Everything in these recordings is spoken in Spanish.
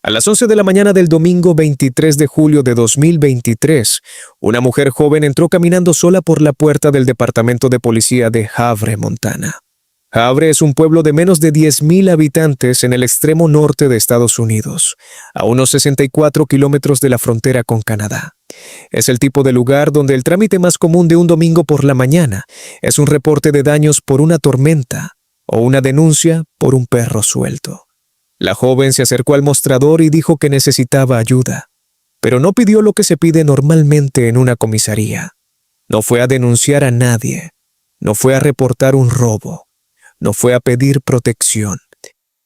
A las 11 de la mañana del domingo 23 de julio de 2023, una mujer joven entró caminando sola por la puerta del departamento de policía de Havre, Montana. Havre es un pueblo de menos de 10,000 habitantes en el extremo norte de Estados Unidos, a unos 64 kilómetros de la frontera con Canadá. Es el tipo de lugar donde el trámite más común de un domingo por la mañana es un reporte de daños por una tormenta o una denuncia por un perro suelto. La joven se acercó al mostrador y dijo que necesitaba ayuda, pero no pidió lo que se pide normalmente en una comisaría. No fue a denunciar a nadie, no fue a reportar un robo, no fue a pedir protección.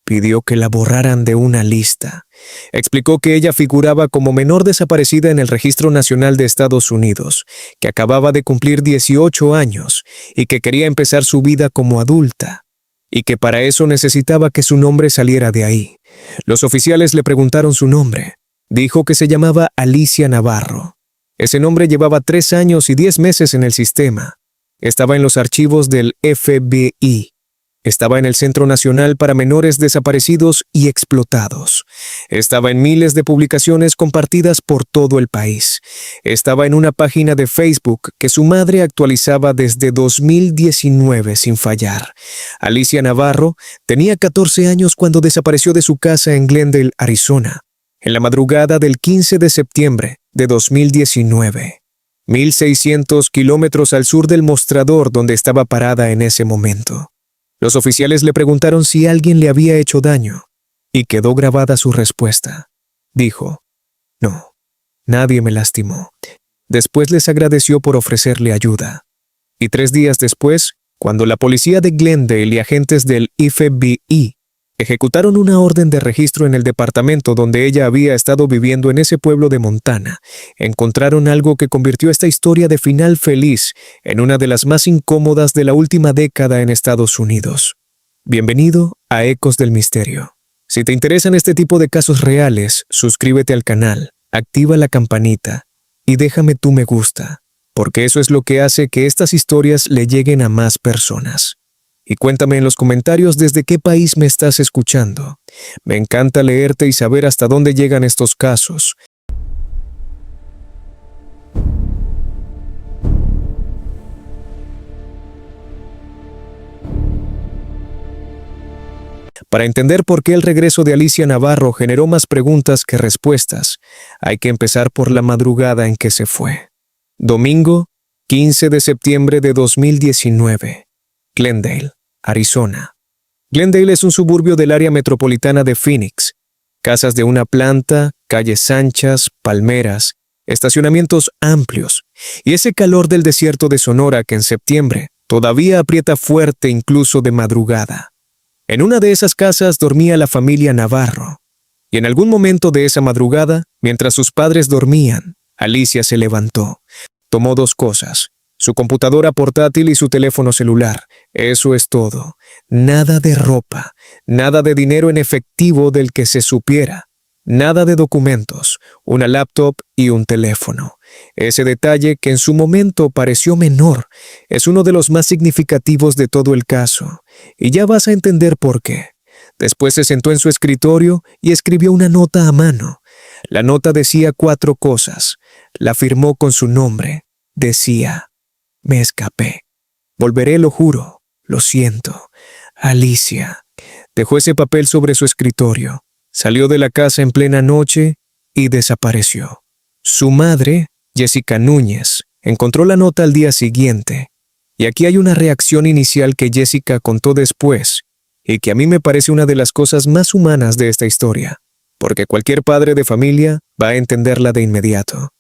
Pidió que la borraran de una lista. Explicó que ella figuraba como menor desaparecida en el Registro Nacional de Estados Unidos, que acababa de cumplir 18 años y que quería empezar su vida como adulta, y que para eso necesitaba que su nombre saliera de ahí. Los oficiales le preguntaron su nombre. Dijo que se llamaba Alicia Navarro. Ese nombre llevaba 3 años y 10 meses en el sistema. Estaba en los archivos del FBI. Estaba en el Centro Nacional para Menores Desaparecidos y Explotados. Estaba en miles de publicaciones compartidas por todo el país. Estaba en una página de Facebook que su madre actualizaba desde 2019 sin fallar. Alicia Navarro tenía 14 años cuando desapareció de su casa en Glendale, Arizona, en la madrugada del 15 de septiembre de 2019. 1,600 kilómetros al sur del mostrador donde estaba parada en ese momento. Los oficiales le preguntaron si alguien le había hecho daño, y quedó grabada su respuesta. Dijo, «No, nadie me lastimó». Después les agradeció por ofrecerle ayuda. Y 3 días después, cuando la policía de Glendale y agentes del FBI ejecutaron una orden de registro en el departamento donde ella había estado viviendo en ese pueblo de Montana, encontraron algo que convirtió esta historia de final feliz en una de las más incómodas de la última década en Estados Unidos. Bienvenido a Ecos del Misterio. Si te interesan este tipo de casos reales, suscríbete al canal, activa la campanita y déjame tu me gusta, porque eso es lo que hace que estas historias le lleguen a más personas. Y cuéntame en los comentarios desde qué país me estás escuchando. Me encanta leerte y saber hasta dónde llegan estos casos. Para entender por qué el regreso de Alicia Navarro generó más preguntas que respuestas, hay que empezar por la madrugada en que se fue. Domingo, 15 de septiembre de 2019. Glendale, Arizona. Glendale es un suburbio del área metropolitana de Phoenix. Casas de una planta, calles anchas, palmeras, estacionamientos amplios y ese calor del desierto de Sonora que en septiembre todavía aprieta fuerte incluso de madrugada. En una de esas casas dormía la familia Navarro. Y en algún momento de esa madrugada, mientras sus padres dormían, Alicia se levantó. Tomó 2 cosas. Su computadora portátil y su teléfono celular. Eso es todo. Nada de ropa, nada de dinero en efectivo del que se supiera. Nada de documentos, una laptop y un teléfono. Ese detalle que en su momento pareció menor es uno de los más significativos de todo el caso. Y ya vas a entender por qué. Después se sentó en su escritorio y escribió una nota a mano. La nota decía 4 cosas. La firmó con su nombre. Decía: «Me escapé. Volveré, lo juro. Lo siento. Alicia». Dejó ese papel sobre su escritorio. Salió de la casa en plena noche y desapareció. Su madre, Jessica Núñez, encontró la nota al día siguiente. Y aquí hay una reacción inicial que Jessica contó después y que a mí me parece una de las cosas más humanas de esta historia, porque cualquier padre de familia va a entenderla de inmediato.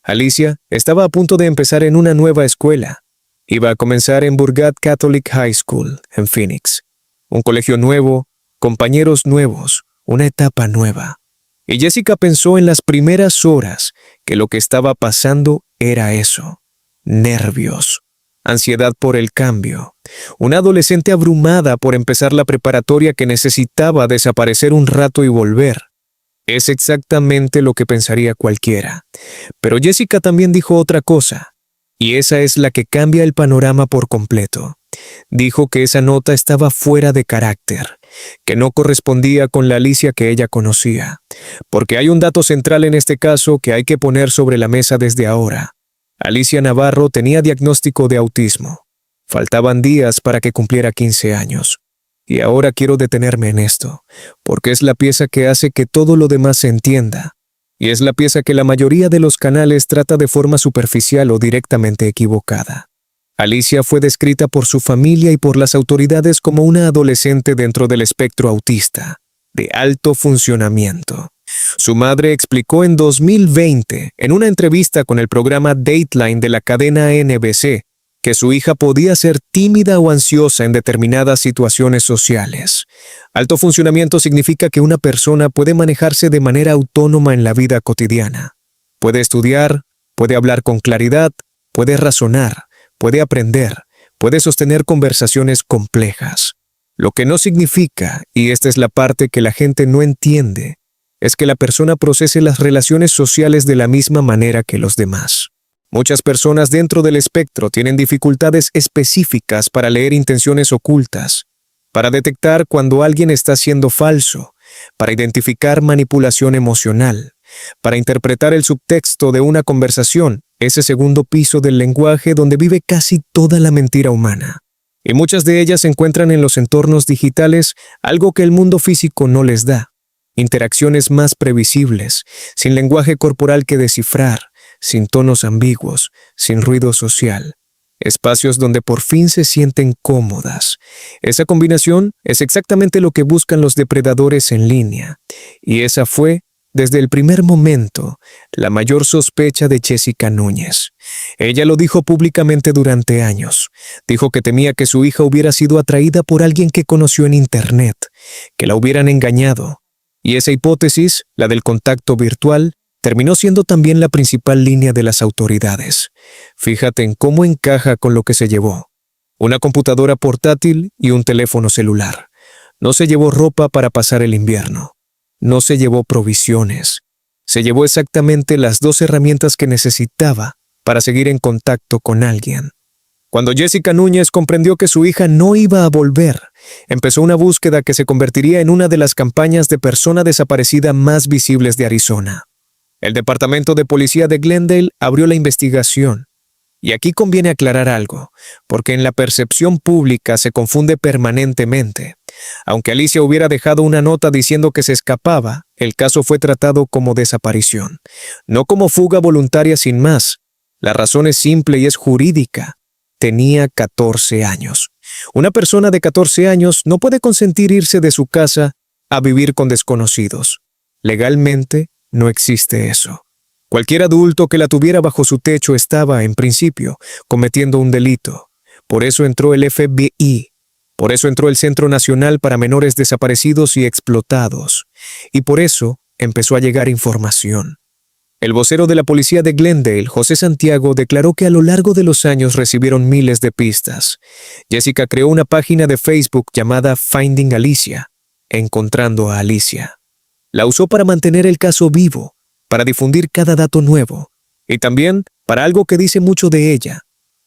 Alicia estaba a punto de empezar en una nueva escuela. Iba a comenzar en Burgard Catholic High School, en Phoenix. Un colegio nuevo, compañeros nuevos, una etapa nueva. Y Jessica pensó en las primeras horas que lo que estaba pasando era eso: nervios, ansiedad por el cambio, una adolescente abrumada por empezar la preparatoria que necesitaba desaparecer un rato y volver. Es exactamente lo que pensaría cualquiera. Pero Jessica también dijo otra cosa. Y esa es la que cambia el panorama por completo. Dijo que esa nota estaba fuera de carácter, que no correspondía con la Alicia que ella conocía, porque hay un dato central en este caso que hay que poner sobre la mesa desde ahora. Alicia Navarro tenía diagnóstico de autismo. Faltaban días para que cumpliera 15 años. Y ahora quiero detenerme en esto, porque es la pieza que hace que todo lo demás se entienda. Y es la pieza que la mayoría de los canales trata de forma superficial o directamente equivocada. Alicia fue descrita por su familia y por las autoridades como una adolescente dentro del espectro autista, de alto funcionamiento. Su madre explicó en 2020, en una entrevista con el programa Dateline de la cadena NBC, que su hija podía ser tímida o ansiosa en determinadas situaciones sociales. Alto funcionamiento significa que una persona puede manejarse de manera autónoma en la vida cotidiana. Puede estudiar, puede hablar con claridad, puede razonar, puede aprender, puede sostener conversaciones complejas. Lo que no significa, y esta es la parte que la gente no entiende, es que la persona procese las relaciones sociales de la misma manera que los demás. Muchas personas dentro del espectro tienen dificultades específicas para leer intenciones ocultas, para detectar cuando alguien está siendo falso, para identificar manipulación emocional, para interpretar el subtexto de una conversación, ese segundo piso del lenguaje donde vive casi toda la mentira humana. Y muchas de ellas encuentran en los entornos digitales algo que el mundo físico no les da. Interacciones más previsibles, sin lenguaje corporal que descifrar, sin tonos ambiguos, sin ruido social. Espacios donde por fin se sienten cómodas. Esa combinación es exactamente lo que buscan los depredadores en línea. Y esa fue, desde el primer momento, la mayor sospecha de Jessica Núñez. Ella lo dijo públicamente durante años. Dijo que temía que su hija hubiera sido atraída por alguien que conoció en Internet, que la hubieran engañado. Y esa hipótesis, la del contacto virtual, terminó siendo también la principal línea de las autoridades. Fíjate en cómo encaja con lo que se llevó. Una computadora portátil y un teléfono celular. No se llevó ropa para pasar el invierno. No se llevó provisiones. Se llevó exactamente las 2 herramientas que necesitaba para seguir en contacto con alguien. Cuando Jessica Núñez comprendió que su hija no iba a volver, empezó una búsqueda que se convertiría en una de las campañas de persona desaparecida más visibles de Arizona. El Departamento de Policía de Glendale abrió la investigación. Y aquí conviene aclarar algo, porque en la percepción pública se confunde permanentemente. Aunque Alicia hubiera dejado una nota diciendo que se escapaba, el caso fue tratado como desaparición, no como fuga voluntaria sin más. La razón es simple y es jurídica. Tenía 14 años. Una persona de 14 años no puede consentir irse de su casa a vivir con desconocidos. Legalmente, no existe eso. Cualquier adulto que la tuviera bajo su techo estaba, en principio, cometiendo un delito. Por eso entró el FBI. Por eso entró el Centro Nacional para Menores Desaparecidos y Explotados. Y por eso empezó a llegar información. El vocero de la policía de Glendale, José Santiago, declaró que a lo largo de los años recibieron miles de pistas. Jessica creó una página de Facebook llamada Finding Alicia, Encontrando a Alicia. La usó para mantener el caso vivo, para difundir cada dato nuevo, y también para algo que dice mucho de ella.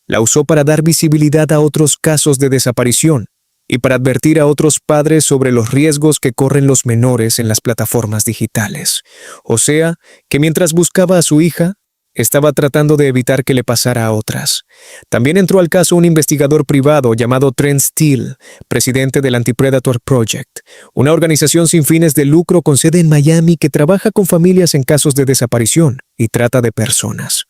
La usó para dar visibilidad a otros casos de desaparición y para advertir a otros padres sobre los riesgos que corren los menores en las plataformas digitales. O sea, que mientras buscaba a su hija, estaba tratando de evitar que le pasara a otras. También entró al caso un investigador privado llamado Trent Steele, presidente del Anti-Predator Project, una organización sin fines de lucro con sede en Miami que trabaja con familias en casos de desaparición y trata de personas.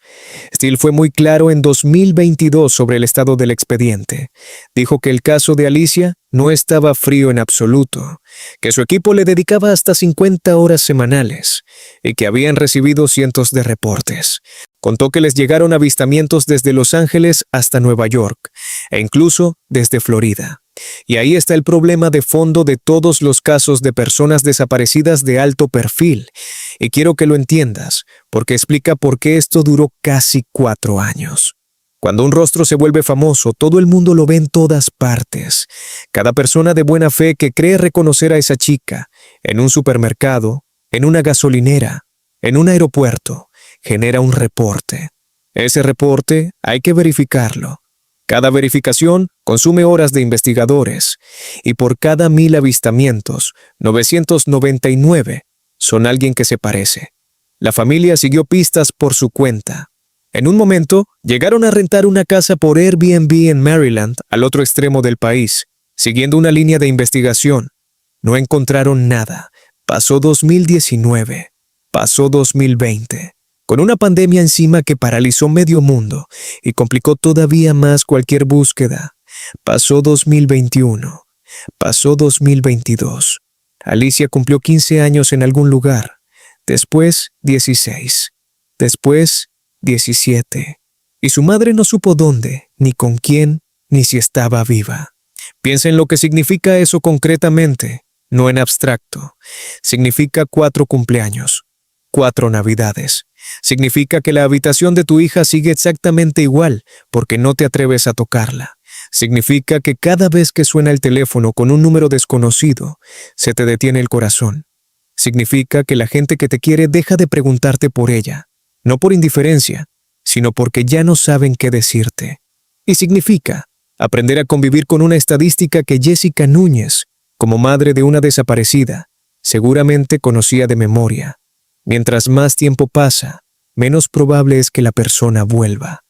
Steele fue muy claro en 2022 sobre el estado del expediente. Dijo que el caso de Alicia no estaba frío en absoluto, que su equipo le dedicaba hasta 50 horas semanales y que habían recibido cientos de reportes. Contó que les llegaron avistamientos desde Los Ángeles hasta Nueva York e incluso desde Florida. Y ahí está el problema de fondo de todos los casos de personas desaparecidas de alto perfil. Y quiero que lo entiendas, porque explica por qué esto duró casi 4 años. Cuando un rostro se vuelve famoso, todo el mundo lo ve en todas partes. Cada persona de buena fe que cree reconocer a esa chica, en un supermercado, en una gasolinera, en un aeropuerto, genera un reporte. Ese reporte hay que verificarlo. Cada verificación consume horas de investigadores, y por cada 1000 avistamientos, 999 son alguien que se parece. La familia siguió pistas por su cuenta. En un momento, llegaron a rentar una casa por Airbnb en Maryland, al otro extremo del país, siguiendo una línea de investigación. No encontraron nada. Pasó 2019. Pasó 2020. Con una pandemia encima que paralizó medio mundo y complicó todavía más cualquier búsqueda. Pasó 2021. Pasó 2022. Alicia cumplió 15 años en algún lugar. Después, 16. Después, 17. Y su madre no supo dónde, ni con quién, ni si estaba viva. Piensa en lo que significa eso concretamente, no en abstracto. Significa 4 cumpleaños, 4 navidades. Significa que la habitación de tu hija sigue exactamente igual porque no te atreves a tocarla. Significa que cada vez que suena el teléfono con un número desconocido, se te detiene el corazón. Significa que la gente que te quiere deja de preguntarte por ella, no por indiferencia, sino porque ya no saben qué decirte. Y significa aprender a convivir con una estadística que Jessica Núñez, como madre de una desaparecida, seguramente conocía de memoria. Mientras más tiempo pasa, menos probable es que la persona vuelva.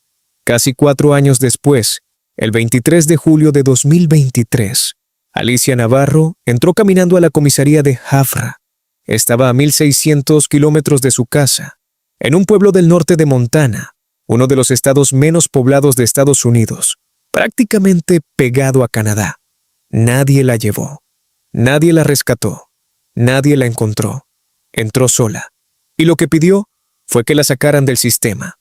Casi 4 años después, el 23 de julio de 2023, Alicia Navarro entró caminando a la comisaría de Havre. Estaba a 1,600 kilómetros de su casa, en un pueblo del norte de Montana, uno de los estados menos poblados de Estados Unidos, prácticamente pegado a Canadá. Nadie la llevó, nadie la rescató, nadie la encontró. Entró sola. Y lo que pidió fue que la sacaran del sistema.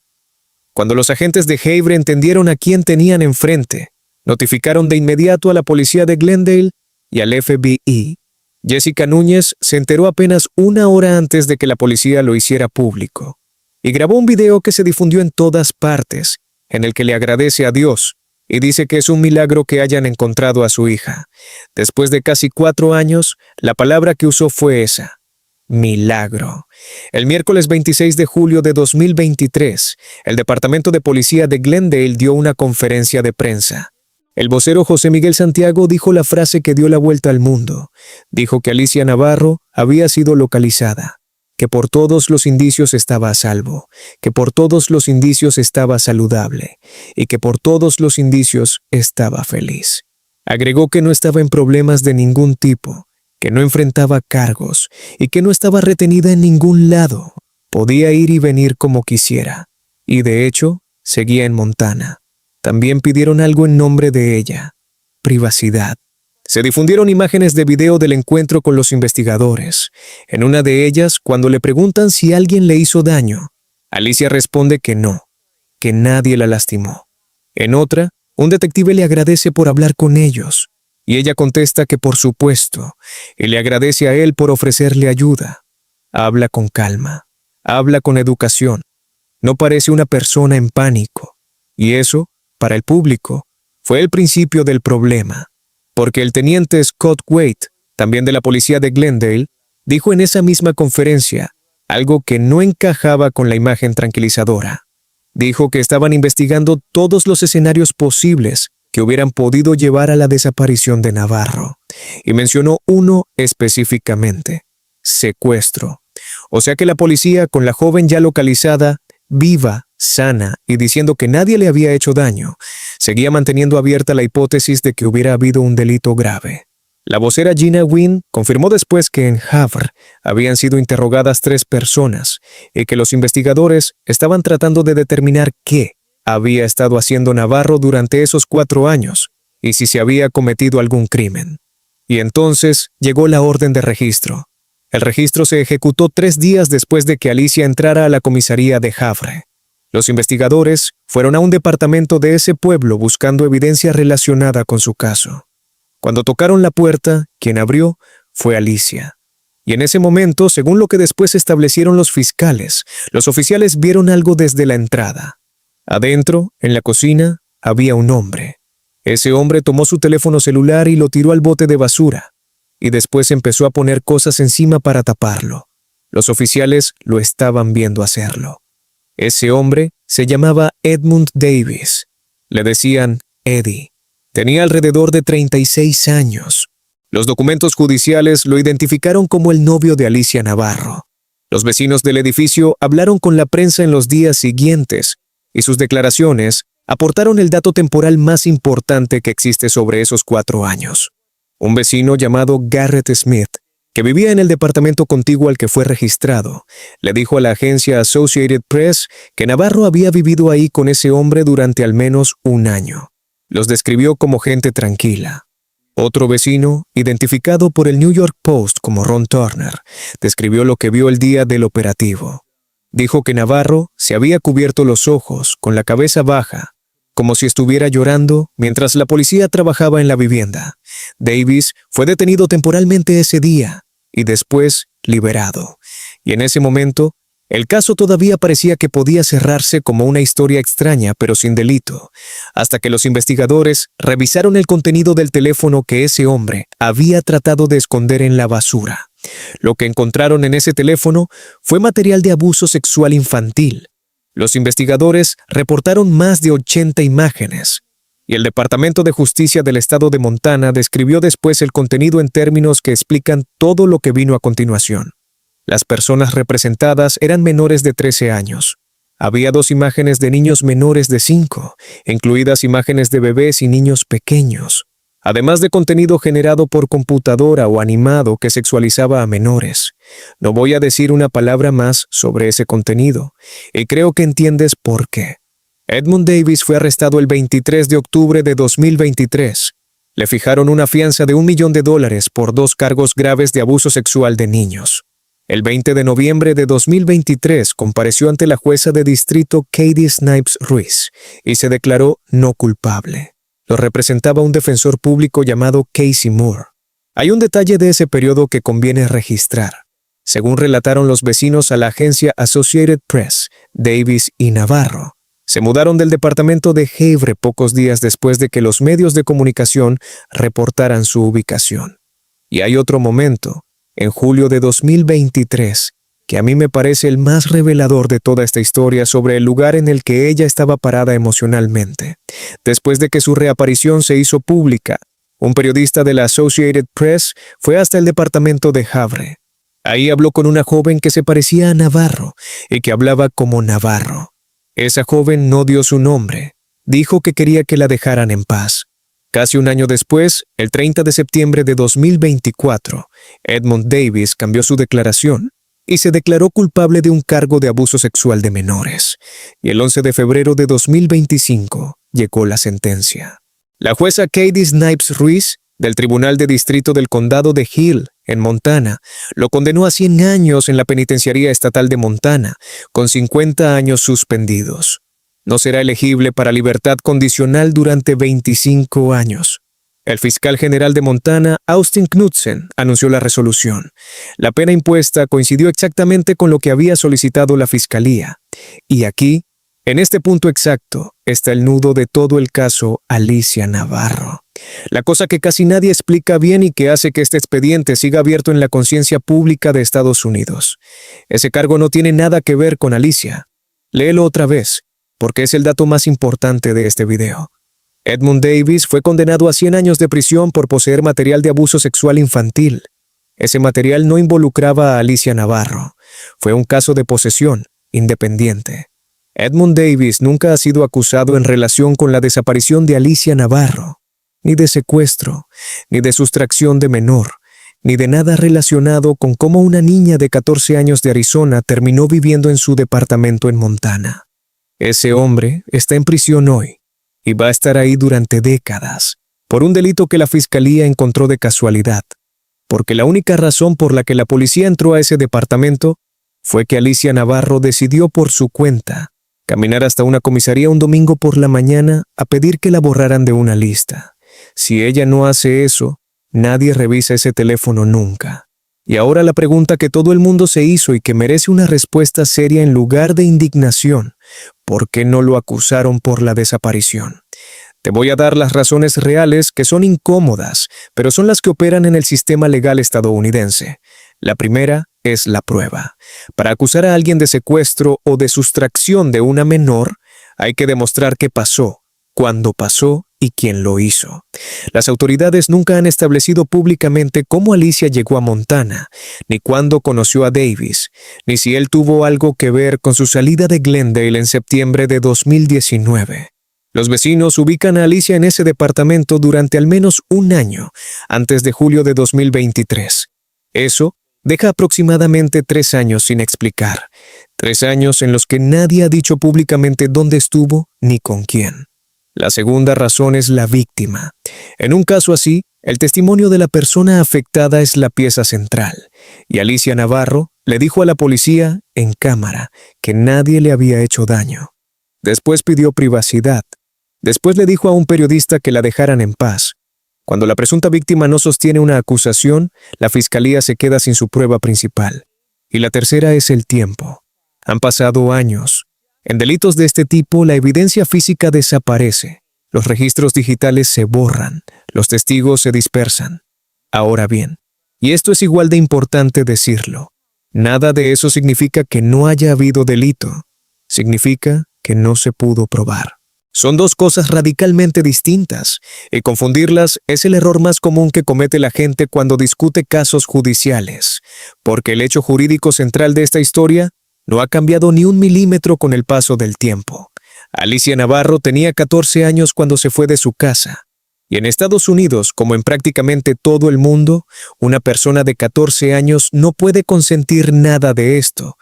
Cuando los agentes de Havre entendieron a quién tenían enfrente, notificaron de inmediato a la policía de Glendale y al FBI. Jessica Núñez se enteró apenas 1 hora antes de que la policía lo hiciera público, y grabó un video que se difundió en todas partes, en el que le agradece a Dios y dice que es un milagro que hayan encontrado a su hija. Después de casi 4 años, la palabra que usó fue esa: milagro. El miércoles 26 de julio de 2023, el Departamento de Policía de Glendale dio una conferencia de prensa. El vocero José Miguel Santiago dijo la frase que dio la vuelta al mundo. Dijo que Alicia Navarro había sido localizada, que por todos los indicios estaba a salvo, que por todos los indicios estaba saludable y que por todos los indicios estaba feliz. Agregó que no estaba en problemas de ningún tipo, que no enfrentaba cargos y que no estaba retenida en ningún lado. Podía ir y venir como quisiera. Y de hecho, seguía en Montana. También pidieron algo en nombre de ella: privacidad. Se difundieron imágenes de video del encuentro con los investigadores. En una de ellas, cuando le preguntan si alguien le hizo daño, Alicia responde que no, que nadie la lastimó. En otra, un detective le agradece por hablar con ellos, y ella contesta que por supuesto, y le agradece a él por ofrecerle ayuda. Habla con calma, habla con educación. No parece una persona en pánico. Y eso, para el público, fue el principio del problema, porque el teniente Scott Waite, también de la policía de Glendale, dijo en esa misma conferencia algo que no encajaba con la imagen tranquilizadora. Dijo que estaban investigando todos los escenarios posibles que hubieran podido llevar a la desaparición de Navarro, y mencionó uno específicamente: secuestro. O sea que la policía, con la joven ya localizada, viva, sana y diciendo que nadie le había hecho daño, seguía manteniendo abierta la hipótesis de que hubiera habido un delito grave. La vocera Gina Wynn confirmó después que en Havre habían sido interrogadas 3 personas y que los investigadores estaban tratando de determinar qué había estado haciendo Navarro durante esos 4 años y si se había cometido algún crimen. Y entonces llegó la orden de registro. El registro se ejecutó 3 días después de que Alicia entrara a la comisaría de Havre. Los investigadores fueron a un departamento de ese pueblo buscando evidencia relacionada con su caso. Cuando tocaron la puerta, quien abrió fue Alicia. Y en ese momento, según lo que después establecieron los fiscales, los oficiales vieron algo desde la entrada. Adentro, en la cocina, había un hombre. Ese hombre tomó su teléfono celular y lo tiró al bote de basura, y después empezó a poner cosas encima para taparlo. Los oficiales lo estaban viendo hacerlo. Ese hombre se llamaba Edmund Davis. Le decían Eddie. Tenía alrededor de 36 años. Los documentos judiciales lo identificaron como el novio de Alicia Navarro. Los vecinos del edificio hablaron con la prensa en los días siguientes y sus declaraciones aportaron el dato temporal más importante que existe sobre esos 4 años. Un vecino llamado Garrett Smith, que vivía en el departamento contiguo al que fue registrado, le dijo a la agencia Associated Press que Navarro había vivido ahí con ese hombre durante al menos 1 año. Los describió como gente tranquila. Otro vecino, identificado por el New York Post como Ron Turner, describió lo que vio el día del operativo. Dijo que Navarro se había cubierto los ojos, con la cabeza baja, como si estuviera llorando mientras la policía trabajaba en la vivienda. Davis fue detenido temporalmente ese día y después liberado. Y en ese momento, el caso todavía parecía que podía cerrarse como una historia extraña pero sin delito, hasta que los investigadores revisaron el contenido del teléfono que ese hombre había tratado de esconder en la basura. Lo que encontraron en ese teléfono fue material de abuso sexual infantil. Los investigadores reportaron más de 80 imágenes, y el Departamento de Justicia del Estado de Montana describió después el contenido en términos que explican todo lo que vino a continuación. Las personas representadas eran menores de 13 años. Había 2 imágenes de niños menores de 5, incluidas imágenes de bebés y niños pequeños, además de contenido generado por computadora o animado que sexualizaba a menores. No voy a decir una palabra más sobre ese contenido, y creo que entiendes por qué. Edmund Davis fue arrestado el 23 de octubre de 2023. Le fijaron una fianza de $1 millón por 2 cargos graves de abuso sexual de niños. El 20 de noviembre de 2023 compareció ante la jueza de distrito Katie Snipes Ruiz y se declaró no culpable. Lo representaba un defensor público llamado Casey Moore. Hay un detalle de ese periodo que conviene registrar. Según relataron los vecinos a la agencia Associated Press, Davis y Navarro se mudaron del departamento de Havre pocos días después de que los medios de comunicación reportaran su ubicación. Y hay otro momento, en julio de 2023, que a mí me parece el más revelador de toda esta historia sobre el lugar en el que ella estaba parada emocionalmente. Después de que su reaparición se hizo pública, un periodista de la Associated Press fue hasta el departamento de Havre. Ahí habló con una joven que se parecía a Navarro y que hablaba como Navarro. Esa joven no dio su nombre. Dijo que quería que la dejaran en paz. Casi 1 año después, el 30 de septiembre de 2024, Edmund Davis cambió su declaración y se declaró culpable de un cargo de abuso sexual de menores. Y el 11 de febrero de 2025 llegó la sentencia. La jueza Katie Snipes Ruiz, del Tribunal de Distrito del Condado de Hill, en Montana, lo condenó a 100 años en la Penitenciaría Estatal de Montana, con 50 años suspendidos. No será elegible para libertad condicional durante 25 años. El fiscal general de Montana, Austin Knudsen, anunció la resolución. La pena impuesta coincidió exactamente con lo que había solicitado la fiscalía. Y aquí, en este punto exacto, está el nudo de todo el caso Alicia Navarro. La cosa que casi nadie explica bien y que hace que este expediente siga abierto en la conciencia pública de Estados Unidos. Ese cargo no tiene nada que ver con Alicia. Léelo otra vez, porque es el dato más importante de este video. Edmund Davis fue condenado a 100 años de prisión por poseer material de abuso sexual infantil. Ese material no involucraba a Alicia Navarro. Fue un caso de posesión independiente. Edmund Davis nunca ha sido acusado en relación con la desaparición de Alicia Navarro, ni de secuestro, ni de sustracción de menor, ni de nada relacionado con cómo una niña de 14 años de Arizona terminó viviendo en su departamento en Montana. Ese hombre está en prisión hoy y va a estar ahí durante décadas por un delito que la fiscalía encontró de casualidad, porque la única razón por la que la policía entró a ese departamento fue que Alicia Navarro decidió por su cuenta caminar hasta una comisaría un domingo por la mañana a pedir que la borraran de una lista. Si ella no hace eso, nadie revisa ese teléfono nunca. Y ahora la pregunta que todo el mundo se hizo y que merece una respuesta seria en lugar de indignación: ¿por qué no lo acusaron por la desaparición? Te voy a dar las razones reales que son incómodas, pero son las que operan en el sistema legal estadounidense. La primera es la prueba. Para acusar a alguien de secuestro o de sustracción de una menor, hay que demostrar qué pasó, cuándo pasó y quién lo hizo. Las autoridades nunca han establecido públicamente cómo Alicia llegó a Montana, ni cuándo conoció a Davis, ni si él tuvo algo que ver con su salida de Glendale en septiembre de 2019. Los vecinos ubican a Alicia en ese departamento durante al menos un año, antes de julio de 2023. Eso deja aproximadamente 3 años sin explicar. 3 años en los que nadie ha dicho públicamente dónde estuvo ni con quién. La segunda razón es la víctima. En un caso así, el testimonio de la persona afectada es la pieza central, y Alicia Navarro le dijo a la policía, en cámara, que nadie le había hecho daño. Después pidió privacidad. Después le dijo a un periodista que la dejaran en paz. Cuando la presunta víctima no sostiene una acusación, la fiscalía se queda sin su prueba principal. Y la tercera es el tiempo. Han pasado años. En delitos de este tipo, la evidencia física desaparece. Los registros digitales se borran. Los testigos se dispersan. Ahora bien, y esto es igual de importante decirlo, nada de eso significa que no haya habido delito. Significa que no se pudo probar. Son dos cosas radicalmente distintas, y confundirlas es el error más común que comete la gente cuando discute casos judiciales, porque el hecho jurídico central de esta historia no ha cambiado ni un milímetro con el paso del tiempo. Alicia Navarro tenía 14 años cuando se fue de su casa, y en Estados Unidos, como en prácticamente todo el mundo, una persona de 14 años no puede consentir nada de esto,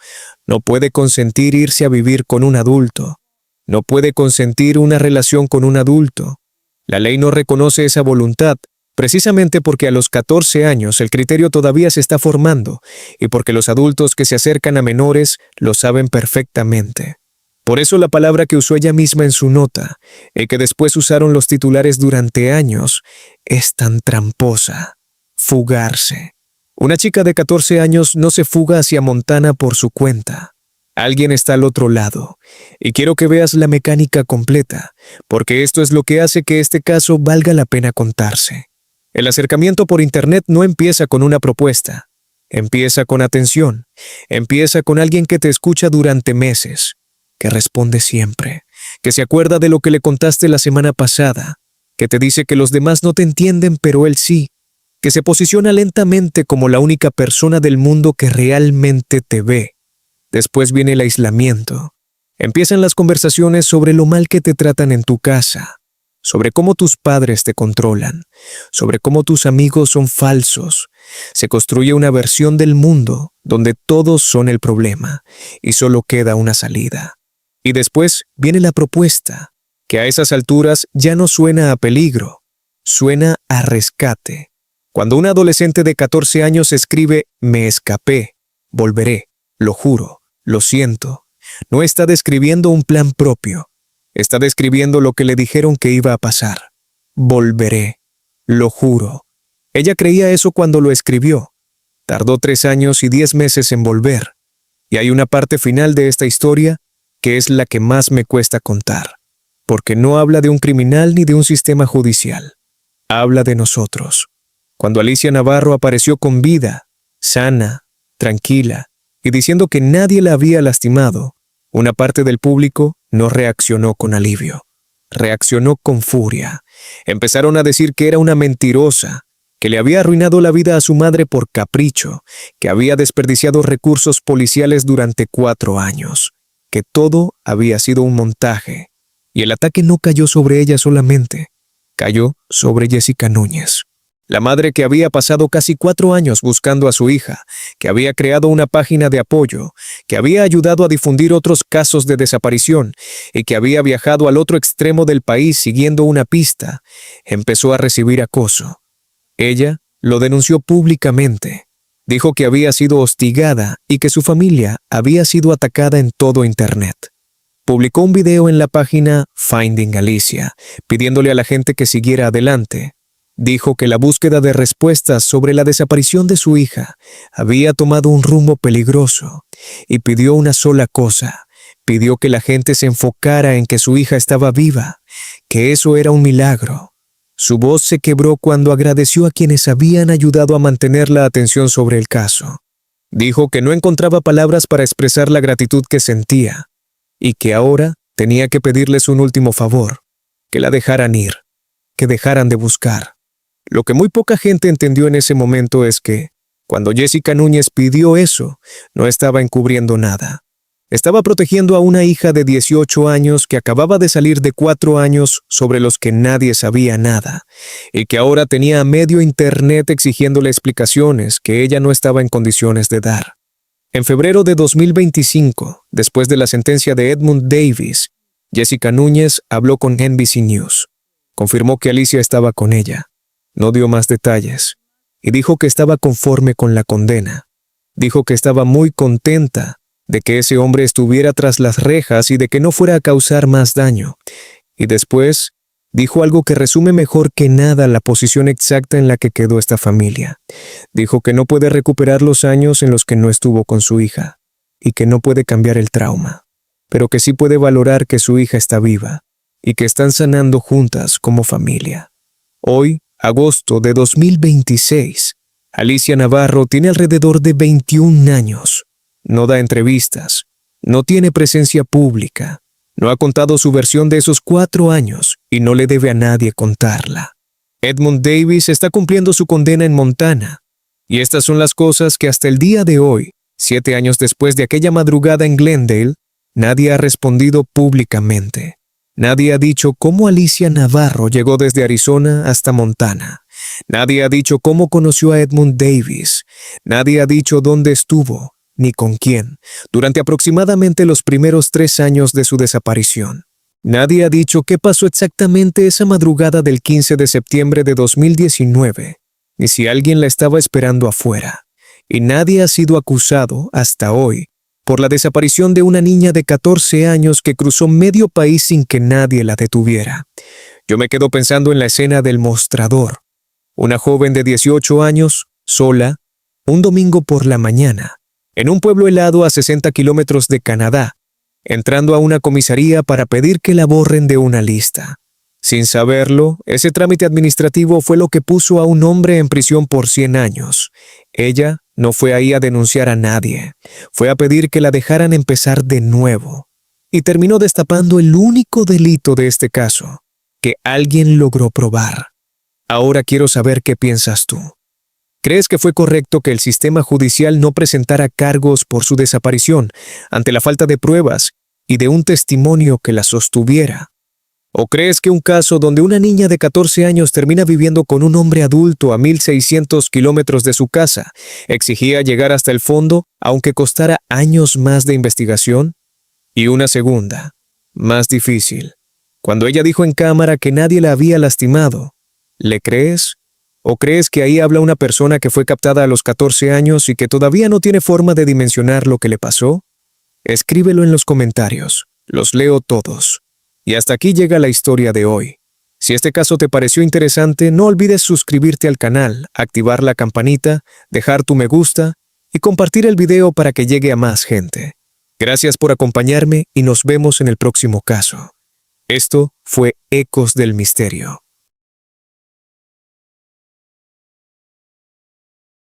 no puede consentir irse a vivir con un adulto. No puede consentir una relación con un adulto. La ley no reconoce esa voluntad, precisamente porque a los 14 años el criterio todavía se está formando y porque los adultos que se acercan a menores lo saben perfectamente. Por eso la palabra que usó ella misma en su nota, y que después usaron los titulares durante años, es tan tramposa. Fugarse. Una chica de 14 años no se fuga hacia Montana por su cuenta. Alguien está al otro lado, y quiero que veas la mecánica completa, porque esto es lo que hace que este caso valga la pena contarse. El acercamiento por Internet no empieza con una propuesta, empieza con atención, empieza con alguien que te escucha durante meses, que responde siempre, que se acuerda de lo que le contaste la semana pasada, que te dice que los demás no te entienden pero él sí, que se posiciona lentamente como la única persona del mundo que realmente te ve. Después viene el aislamiento. Empiezan las conversaciones sobre lo mal que te tratan en tu casa, sobre cómo tus padres te controlan, sobre cómo tus amigos son falsos. Se construye una versión del mundo donde todos son el problema y solo queda una salida. Y después viene la propuesta, que a esas alturas ya no suena a peligro, suena a rescate. Cuando un adolescente de 14 años escribe «Me escapé, volveré, lo juro». Lo siento, no está describiendo un plan propio, está describiendo lo que le dijeron que iba a pasar. Volveré, lo juro. Ella creía eso cuando lo escribió. Tardó 3 años y 10 meses en volver. Y hay una parte final de esta historia que es la que más me cuesta contar, porque no habla de un criminal ni de un sistema judicial. Habla de nosotros. Cuando Alicia Navarro apareció con vida, sana, tranquila, y diciendo que nadie la había lastimado, una parte del público no reaccionó con alivio. Reaccionó con furia. Empezaron a decir que era una mentirosa, que le había arruinado la vida a su madre por capricho, que había desperdiciado recursos policiales durante 4 años, que todo había sido un montaje. Y el ataque no cayó sobre ella solamente, cayó sobre Jessica Núñez. La madre que había pasado casi 4 años buscando a su hija, que había creado una página de apoyo, que había ayudado a difundir otros casos de desaparición y que había viajado al otro extremo del país siguiendo una pista, empezó a recibir acoso. Ella lo denunció públicamente. Dijo que había sido hostigada y que su familia había sido atacada en todo Internet. Publicó un video en la página Finding Alicia, pidiéndole a la gente que siguiera adelante. Dijo que la búsqueda de respuestas sobre la desaparición de su hija había tomado un rumbo peligroso y pidió una sola cosa. Pidió que la gente se enfocara en que su hija estaba viva, que eso era un milagro. Su voz se quebró cuando agradeció a quienes habían ayudado a mantener la atención sobre el caso. Dijo que no encontraba palabras para expresar la gratitud que sentía y que ahora tenía que pedirles un último favor, que la dejaran ir, que dejaran de buscar. Lo que muy poca gente entendió en ese momento es que, cuando Jessica Núñez pidió eso, no estaba encubriendo nada. Estaba protegiendo a una hija de 18 años que acababa de salir de 4 años sobre los que nadie sabía nada, y que ahora tenía a medio internet exigiéndole explicaciones que ella no estaba en condiciones de dar. En febrero de 2025, después de la sentencia de Edmund Davis, Jessica Núñez habló con NBC News. Confirmó que Alicia estaba con ella. No dio más detalles y dijo que estaba conforme con la condena. Dijo que estaba muy contenta de que ese hombre estuviera tras las rejas y de que no fuera a causar más daño. Y después dijo algo que resume mejor que nada la posición exacta en la que quedó esta familia. Dijo que no puede recuperar los años en los que no estuvo con su hija y que no puede cambiar el trauma, pero que sí puede valorar que su hija está viva y que están sanando juntas como familia. Hoy, agosto de 2026, Alicia Navarro tiene alrededor de 21 años. No da entrevistas, no tiene presencia pública, no ha contado su versión de esos 4 años y no le debe a nadie contarla. Edmund Davis está cumpliendo su condena en Montana. Y estas son las cosas que hasta el día de hoy, 7 años después de aquella madrugada en Glendale, nadie ha respondido públicamente. Nadie ha dicho cómo Alicia Navarro llegó desde Arizona hasta Montana. Nadie ha dicho cómo conoció a Edmund Davis. Nadie ha dicho dónde estuvo, ni con quién, durante aproximadamente los primeros 3 años de su desaparición. Nadie ha dicho qué pasó exactamente esa madrugada del 15 de septiembre de 2019, ni si alguien la estaba esperando afuera. Y nadie ha sido acusado, hasta hoy, por la desaparición de una niña de 14 años que cruzó medio país sin que nadie la detuviera. Yo me quedo pensando en la escena del mostrador. Una joven de 18 años, sola, un domingo por la mañana, en un pueblo helado a 60 kilómetros de Canadá, entrando a una comisaría para pedir que la borren de una lista. Sin saberlo, ese trámite administrativo fue lo que puso a un hombre en prisión por 100 años. Ella no fue ahí a denunciar a nadie, fue a pedir que la dejaran empezar de nuevo. Y terminó destapando el único delito de este caso, que alguien logró probar. Ahora quiero saber qué piensas tú. ¿Crees que fue correcto que el sistema judicial no presentara cargos por su desaparición ante la falta de pruebas y de un testimonio que la sostuviera? ¿O crees que un caso donde una niña de 14 años termina viviendo con un hombre adulto a 1,600 kilómetros de su casa exigía llegar hasta el fondo aunque costara años más de investigación? Y una segunda, más difícil. Cuando ella dijo en cámara que nadie la había lastimado, ¿le crees? ¿O crees que ahí habla una persona que fue captada a los 14 años y que todavía no tiene forma de dimensionar lo que le pasó? Escríbelo en los comentarios, los leo todos. Y hasta aquí llega la historia de hoy. Si este caso te pareció interesante, no olvides suscribirte al canal, activar la campanita, dejar tu me gusta y compartir el video para que llegue a más gente. Gracias por acompañarme y nos vemos en el próximo caso. Esto fue Ecos del Misterio.